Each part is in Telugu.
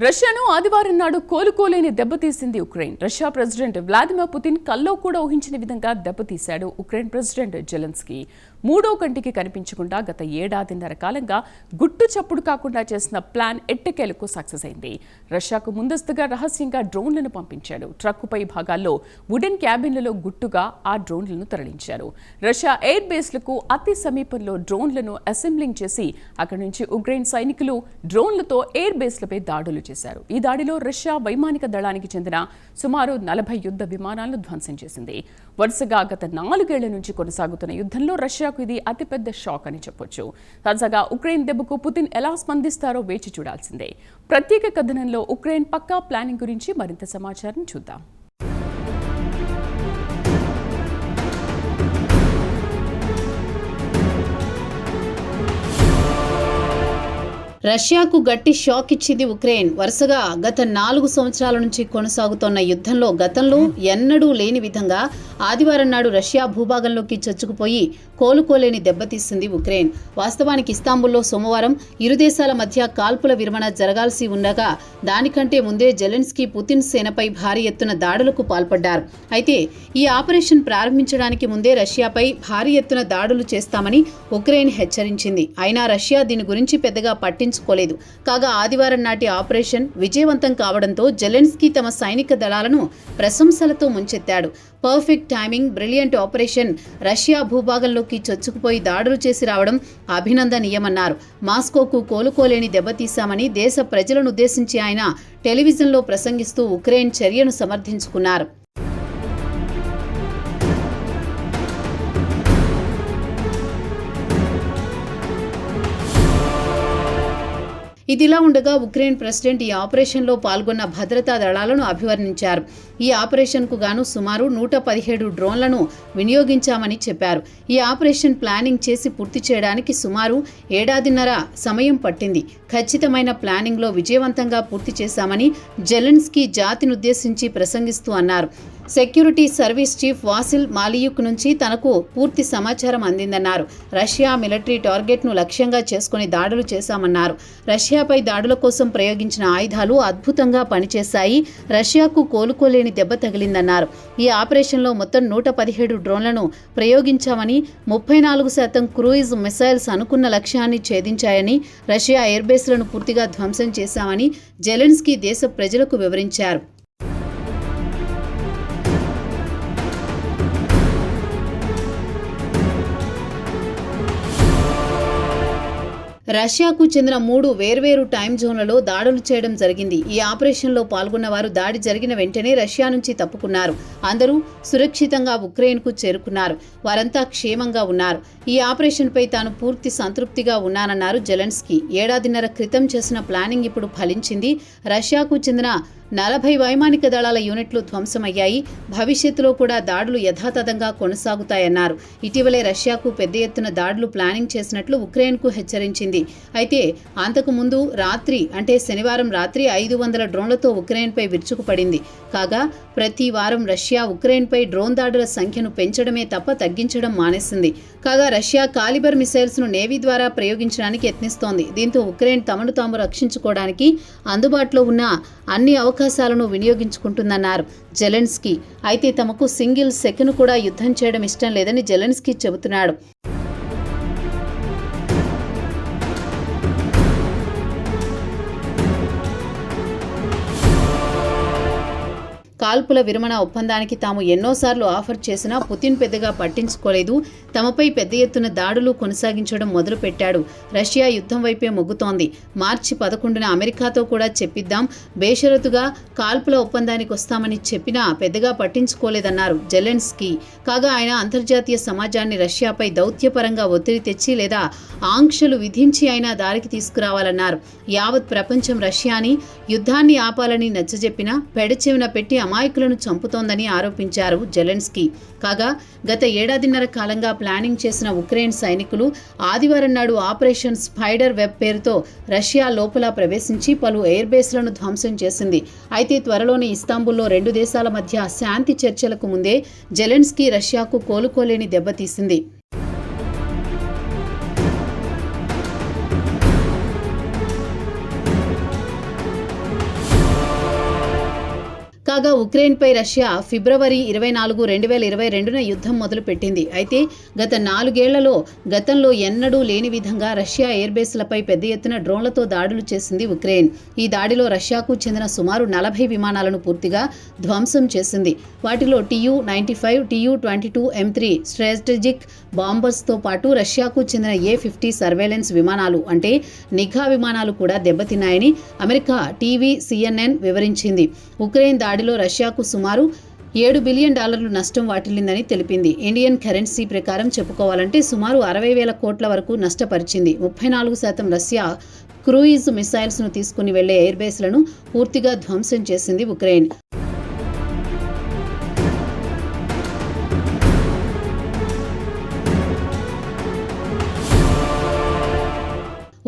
రష్యాను ఆదివారం నాడు కోలుకోలేని దెబ్బతీసింది Ukraine. Russia president Vladimir Putin కల్లో కూడా ఊహించిన విధంగా దెబ్బతీశాడు ఉక్రెయిన్ ప్రెసిడెంట్ జెలెన్స్కీ. మూడో కంటికి కనిపించకుండా గత ఏడాదిన్నర కాలంగా గుట్టు చప్పుడు కాకుండా చేసిన ప్లాన్ ఎట్టకేలకు సక్సెస్ అయింది. రష్యాకు ముందస్తుగా రహస్యంగా డ్రోన్లను పంపించాడు. ట్రక్కుపై భాగాల్లో వుడెన్ క్యాబిన్లలో గుట్టుగా ఆ డ్రోన్లను తరలించారు. రష్యా ఎయిర్ బేస్లకు అతి సమీపంలో డ్రోన్లను అసెంబ్లింగ్ చేసి అక్కడి నుంచి ఉక్రెయిన్ సైనికులు డ్రోన్లతో ఎయిర్ బేస్లపై దాడులు చేశారు. ఈ దాడిలో రష్యా వైమానిక దళానికి చెందిన సుమారు 40 యుద్ధ విమానాలను ధ్వంసం చేసింది. వరుసగా గత 4 ఏళ్ల నుంచి కొనసాగుతున్న యుద్ధంలో రష్యాకు ఇది అతిపెద్ద షాక్ అని చెప్పొచ్చు. తాజాగా ఉక్రెయిన్ దెబ్బకు పుతిన్ ఎలా స్పందిస్తారో వేచి చూడాల్సిందే. ప్రత్యేక కథనంలో ఉక్రెయిన్ పక్కా ప్లానింగ్ గురించి మరింత సమాచారం చూద్దాం. రష్యాకు గట్టి షాక్ ఇచ్చింది ఉక్రెయిన్. వరుసగా గత 4 సంవత్సరాల నుంచి కొనసాగుతోన్న యుద్ధంలో గతంలో ఎన్నడూ లేని విధంగా ఆదివారం నాడు రష్యా భూభాగంలోకి చొచ్చుకుపోయి కోలుకోలేని దెబ్బతీసింది ఉక్రెయిన్. వాస్తవానికి ఇస్తాంబుల్లో సోమవారం ఇరు దేశాల మధ్య కాల్పుల విరమణ జరగాల్సి ఉండగా దానికంటే ముందే జెలెన్స్కీ పుతిన్ సేనపై భారీ ఎత్తున దాడులకు పాల్పడ్డారు. అయితే ఈ ఆపరేషన్ ప్రారంభించడానికి ముందే రష్యాపై భారీ ఎత్తున దాడులు చేస్తామని ఉక్రెయిన్ హెచ్చరించింది. అయినా రష్యా దీని గురించి పెద్దగా పట్టించుకోలేదు. కాగా ఆదివారం నాటి ఆపరేషన్ విజయవంతం కావడంతో జెలెన్స్కీ తమ సైనిక దళాలను ప్రశంసలతో ముంచెత్తాడు. Perfect timing, brilliant operation, Russia భూభాగంలోకి చొచ్చుకుపోయి దాడులు చేసి రావడం అభినందనీయమన్నారు. మాస్కోకు కోలుకోలేని దెబ్బతీశామని దేశ ప్రజలను ఉద్దేశించి ఆయన టెలివిజన్లో ప్రసంగిస్తూ ఉక్రెయిన్ చర్యను సమర్థించుకున్నారు. ఇదిలా ఉండగా ఉక్రెయిన్ ప్రెసిడెంట్ ఈ ఆపరేషన్లో పాల్గొన్న భద్రతా దళాలను అభివర్ణించారు. ఈ ఆపరేషన్కు గాను సుమారు 117 డ్రోన్లను వినియోగించామని చెప్పారు. ఈ ఆపరేషన్ ప్లానింగ్ చేసి పూర్తి చేయడానికి సుమారు ఏడాదిన్నర సమయం పట్టింది. ఖచ్చితమైన ప్లానింగ్లో విజయవంతంగా పూర్తి చేశామని జెలెన్స్కీ జాతినుద్దేశించి ప్రసంగిస్తూ అన్నారు. సెక్యూరిటీ సర్వీస్ చీఫ్ వాసిల్ మాలియుక్ నుంచి తనకు పూర్తి సమాచారం అందిందన్నారు. రష్యా మిలిటరీ టార్గెట్ను లక్ష్యంగా చేసుకుని దాడులు చేశామన్నారు. రష్యాపై దాడుల కోసం ప్రయోగించిన ఆయుధాలు అద్భుతంగా పనిచేశాయి. రష్యాకు కోలుకోలేని దెబ్బ తగిలిందన్నారు. ఈ ఆపరేషన్లో మొత్తం 117 డ్రోన్లను ప్రయోగించామని, 34% క్రూయిజ్ మిసైల్స్ అనుకున్న లక్ష్యాన్ని ఛేదించాయని, రష్యా ఎయిర్ బేస్లను పూర్తిగా ధ్వంసం చేశామని జెలెన్స్కీ దేశ ప్రజలకు వివరించారు. రష్యాకు చెందిన 3 వేర్వేరు టైం జోన్లలో దాడులు చేయడం జరిగింది. ఈ ఆపరేషన్లో పాల్గొన్న వారు దాడి జరిగిన వెంటనే రష్యా నుంచి తప్పుకున్నారు. అందరూ సురక్షితంగా ఉక్రెయిన్కు చేరుకున్నారు. వారంతా క్షేమంగా ఉన్నారు. ఈ ఆపరేషన్పై తాను పూర్తి సంతృప్తిగా ఉన్నానన్నారు జెలెన్స్కీ. ఏడాదిన్నర క్రితం చేసిన ప్లానింగ్ ఇప్పుడు ఫలించింది. రష్యాకు చెందిన 40 వైమానిక దళాల యూనిట్లు ధ్వంసమయ్యాయి. భవిష్యత్తులో కూడా దాడులు యథాతథంగా కొనసాగుతాయన్నారు. ఇటీవలే రష్యాకు పెద్ద ఎత్తున దాడులు ప్లానింగ్ చేసినట్లు ఉక్రెయిన్కు హెచ్చరించింది. అయితే అంతకు ముందు రాత్రి అంటే శనివారం రాత్రి 500 డ్రోన్లతో ఉక్రెయిన్పై విరుచుకుపడింది. కాగా ప్రతి వారం రష్యా ఉక్రెయిన్పై డ్రోన్ దాడుల సంఖ్యను పెంచడమే తప్ప తగ్గించడం మానేసింది. కాగా రష్యా కాలిబర్ మిసైల్స్ను నేవీ ద్వారా ప్రయోగించడానికి యత్నిస్తోంది. దీంతో ఉక్రెయిన్ తమను తాము రక్షించుకోవడానికి అందుబాటులో ఉన్న అన్ని అవకాశాలను వినియోగించుకుంటుందన్నారు జెలెన్స్కీ. అయితే తమకు సింగిల్ సెకను కూడా యుద్ధం చేయడం ఇష్టం లేదని జెలెన్స్కీ చెబుతున్నాడు. కాల్పుల విరమణ ఒప్పందానికి తాము ఎన్నోసార్లు ఆఫర్ చేసినా పుతిన్ పెద్దగా పట్టించుకోలేదు. తమపై పెద్ద ఎత్తున దాడులు కొనసాగించడం మొదలుపెట్టాడు. రష్యా యుద్ధం వైపే మొగ్గుతోంది. మార్చి 11న అమెరికాతో కూడా చెప్పిద్దాం, బేషరతుగా కాల్పుల ఒప్పందానికి వస్తామని చెప్పినా పెద్దగా పట్టించుకోలేదన్నారు జెలెన్స్కీ. కాగా ఆయన అంతర్జాతీయ సమాజాన్ని రష్యాపై దౌత్యపరంగా ఒత్తిడి తెచ్చి లేదా ఆంక్షలు విధించి అయినా దారికి తీసుకురావాలన్నారు. యావత్ ప్రపంచం రష్యాని యుద్ధాన్ని ఆపాలని నచ్చజెప్పినా పెడచెవిన పెట్టి అమాయకులను చంపుతోందని ఆరోపించారు జెలెన్స్కీ. కాగా గత ఏడాదిన్నర కాలంగా ప్లానింగ్ చేసిన ఉక్రెయిన్ సైనికులు ఆదివారం నాడు ఆపరేషన్ స్పైడర్ వెబ్ పేరుతో రష్యా లోపల ప్రవేశించి పలు ఎయిర్ బేస్లను ధ్వంసం చేసింది. అయితే త్వరలోనే ఇస్తాంబుల్లో 2 దేశాల మధ్య శాంతి చర్చలకు ముందే జెలెన్స్కీ రష్యాకు కోలుకోలేని దెబ్బతీసింది. కాగా ఉక్రెయిన్పై రష్యా ఫిబ్రవరి 24, 2022న యుద్ధం మొదలుపెట్టింది. అయితే గత 4 ఏళ్లలో గతంలో ఎన్నడూ లేని విధంగా రష్యా ఎయిర్బేస్లపై పెద్ద ఎత్తున డ్రోన్లతో దాడులు చేసింది ఉక్రెయిన్. ఈ దాడిలో రష్యాకు చెందిన సుమారు 40 విమానాలను పూర్తిగా ధ్వంసం చేసింది. వాటిలో Tu-95, Tu-22 M3 స్ట్రాటజిక్ బాంబర్స్తో పాటు రష్యాకు చెందిన A-50 సర్వేలెన్స్ విమానాలు అంటే నిఘా విమానాలు కూడా దెబ్బతిన్నాయని అమెరికా టీవీ CNN వివరించింది. ఉక్రెయిన్ దాడిలో రష్యాకు సుమారు $7 బిలియన్ నష్టం వాటిల్లిందని తెలిపింది. ఇండియన్ కరెన్సీ ప్రకారం చెప్పుకోవాలంటే సుమారు 60,000 కోట్ల వరకు నష్టపరిచింది. 34% రష్యా క్రూయిజ్ మిసైల్స్ను తీసుకుని వెళ్లే ఎయిర్బేస్లను పూర్తిగా ధ్వంసం చేసింది ఉక్రెయిన్.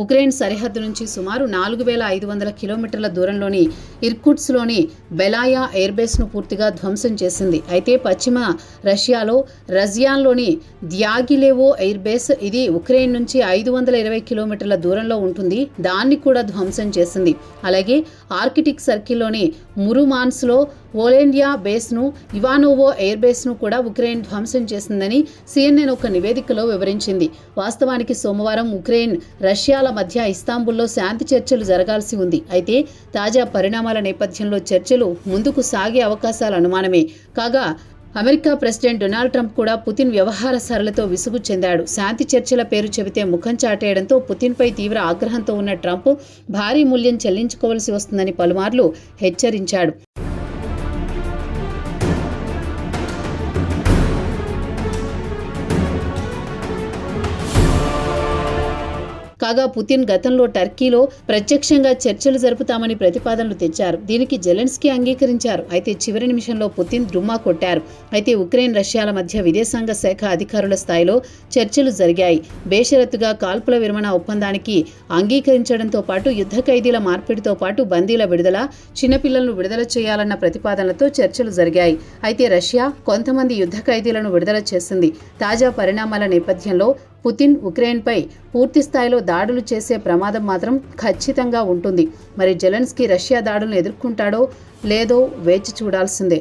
ఉక్రెయిన్ సరిహద్దు నుంచి సుమారు 4,500 కిలోమీటర్ల దూరంలోని ఇర్కుట్స్లోని బెలాయా ఎయిర్బేస్ను పూర్తిగా ధ్వంసం చేసింది. అయితే పశ్చిమ రష్యాలో రజియాన్లోని ద్యాగిలేవో ఎయిర్బేస్ ఇది ఉక్రెయిన్ నుంచి 520 కిలోమీటర్ల దూరంలో ఉంటుంది. దాన్ని కూడా ధ్వంసం చేసింది. అలాగే ఆర్కిటిక్ సర్కిల్లోని మురుమాన్స్లో ఓలెండియా బేస్ను, ఇవానోవో ఎయిర్బేస్ను కూడా ఉక్రెయిన్ ధ్వంసం చేసిందని CNN ఒక నివేదికలో వివరించింది. వాస్తవానికి సోమవారం ఉక్రెయిన్ రష్యాల మధ్య ఇస్తాంబుల్లో శాంతి చర్చలు జరగాల్సి ఉంది. అయితే తాజా పరిణామాల నేపథ్యంలో చర్చలు ముందుకు సాగే అవకాశాలు అనుమానమే. కాగా అమెరికా ప్రెసిడెంట్ డొనాల్డ్ ట్రంప్ కూడా పుతిన్ వ్యవహార సరళితో విసుగు చెందాడు. శాంతి చర్చల పేరు చెబితే ముఖం చాటేయడంతో పుతిన్పై తీవ్ర ఆగ్రహంతో ఉన్న ట్రంప్ భారీ మూల్యం చెల్లించుకోవాల్సి వస్తుందని పలుమార్లు హెచ్చరించాడు. కాగా పుతిన్ గతంలో టర్కీలో ప్రత్యక్షంగా చర్చలు జరుపుతామని ప్రతిపాదనలు తెచ్చారు. దీనికి జెలెన్స్కీ అంగీకరించారు. అయితే చివరి నిమిషంలో పుతిన్ డ్రుమ్మా కొట్టారు. అయితే ఉక్రెయిన్ రష్యాల మధ్య విదేశాంగ శాఖ అధికారుల స్థాయిలో చర్చలు జరిగాయి. బేషరతుగా కాల్పుల విరమణ ఒప్పందానికి అంగీకరించడంతో పాటు యుద్ధ ఖైదీల మార్పిడితో పాటు బందీల విడుదల, చిన్నపిల్లలను విడుదల చేయాలన్న ప్రతిపాదనలతో చర్చలు జరిగాయి. అయితే రష్యా కొంతమంది యుద్ధ ఖైదీలను విడుదల చేసింది. తాజా పరిణామాల నేపథ్యంలో పుతిన్ ఉక్రెయిన్పై పూర్తి స్థాయిలో దాడులు చేసే ప్రమాదం మాత్రం ఖచ్చితంగా ఉంటుంది. మరి జెలెన్స్కీ రష్యా దాడులను ఎదుర్కొంటాడో లేదో వేచి చూడాల్సిందే.